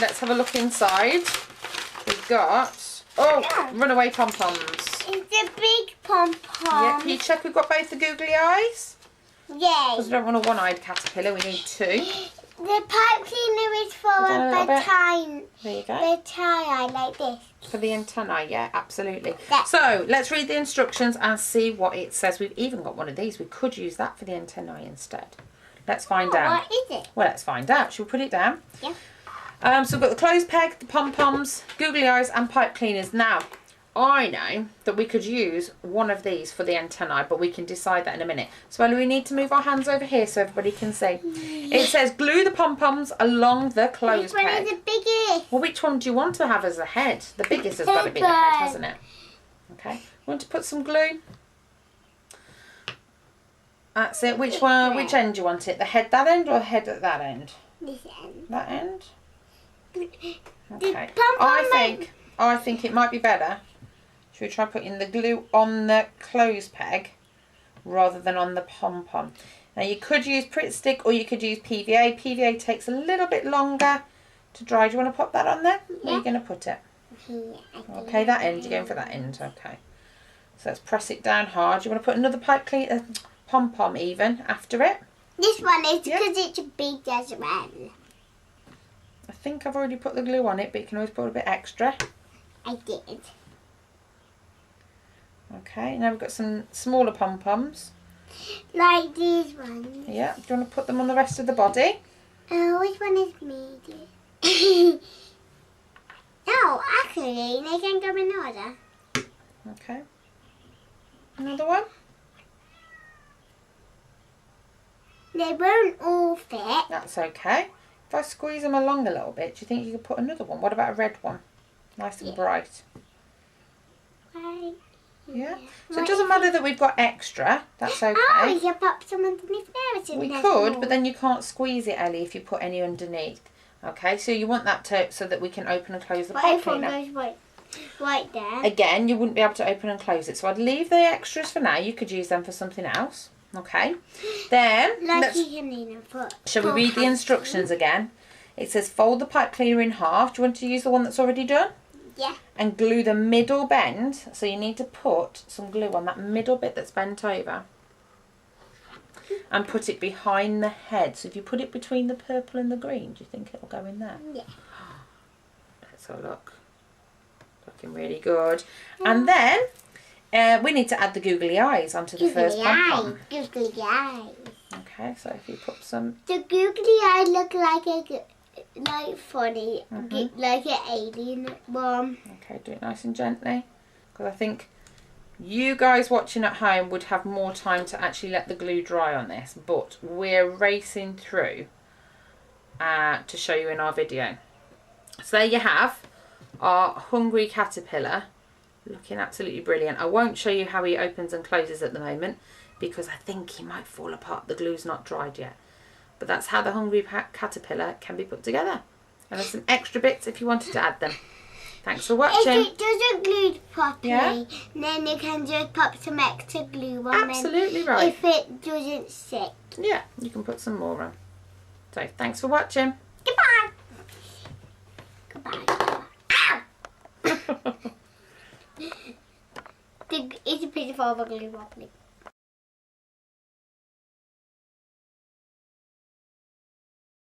let's have a look inside. We've got, runaway pom-poms. It's a big pom-pom. Yeah, can you check we've got both the googly eyes? Yes. Because we don't want a one-eyed caterpillar, we need two. The pipe cleaner is for the tiny. There you go. The tie like this. For the antennae, yeah, absolutely. Yeah. So, let's read the instructions and see what it says. We've even got one of these. We could use that for the antennae instead. Let's find out. What is it? Well, let's find out. Shall we put it down? Yeah. So we've got the clothes peg, the pom-poms, googly eyes and pipe cleaners. Now, I know that we could use one of these for the antennae, but we can decide that in a minute. So Ellie, we need to move our hands over here so everybody can see. It says glue the pom-poms along the clothes Which one peg. is the biggest? Well, which one do you want to have as the head? The biggest has got to be the head, hasn't it? Okay. Want to put some glue? That's it. Which one? Which end do you want it? The head that end or the head at that end? This end. That end? The Okay. pom-pom I think it might be better. Should we try putting the glue on the clothes peg rather than on the pom-pom? Now you could use Pritt Stick or you could use PVA. PVA takes a little bit longer to dry. Do you want to pop that on there? Where are you going to put it? Okay, that end. You're going for that end. Okay. So let's press it down hard. Do you want to put another pom-pom even after it? This one is because it's big as well. I think I've already put the glue on it, but you can always put a bit extra. I did. Okay, now we've got some smaller pom-poms. Like these ones. Yeah, do you want to put them on the rest of the body? Which one is medium? No, actually, they can go in order. Okay. Another one? They won't all fit. That's okay. If I squeeze them along a little bit, do you think you could put another one? What about a red one? Nice and bright. Right. Yeah. So it doesn't matter that we've got extra. That's okay. Oh, we can pop some underneath there. We could, but then you can't squeeze it, Ellie, if you put any underneath. Okay, so you want that to so that we can open and close the pipe cleaner. What if one goes right there? Again, you wouldn't be able to open and close it. So I'd leave the extras for now. You could use them for something else. Okay. Then, shall we read the instructions again? It says fold the pipe cleaner in half. Do you want to use the one that's already done? Yeah. And glue the middle bend. So you need to put some glue on that middle bit that's bent over. And put it behind the head. So if you put it between the purple and the green, do you think it'll go in there? Yeah. Let's have a look. Looking really good. And then we need to add the googly eyes onto the first pom-pom. Googly eyes. Okay, so if you put some... The googly eyes look like funny, like an alien one. Okay, do it nice and gently. Because I think you guys watching at home would have more time to actually let the glue dry on this. But we're racing through to show you in our video. So there you have our hungry caterpillar. Looking absolutely brilliant. I won't show you how he opens and closes at the moment because I think he might fall apart. The glue's not dried yet. But that's how the hungry caterpillar can be put together. And there's some extra bits if you wanted to add them. Thanks for watching. If it doesn't glue properly, then you can just pop some extra glue on. Absolutely right. If it doesn't stick. Yeah, you can put some more on. So, thanks for watching. Goodbye. Goodbye. Ow! It's a piece of glue properly.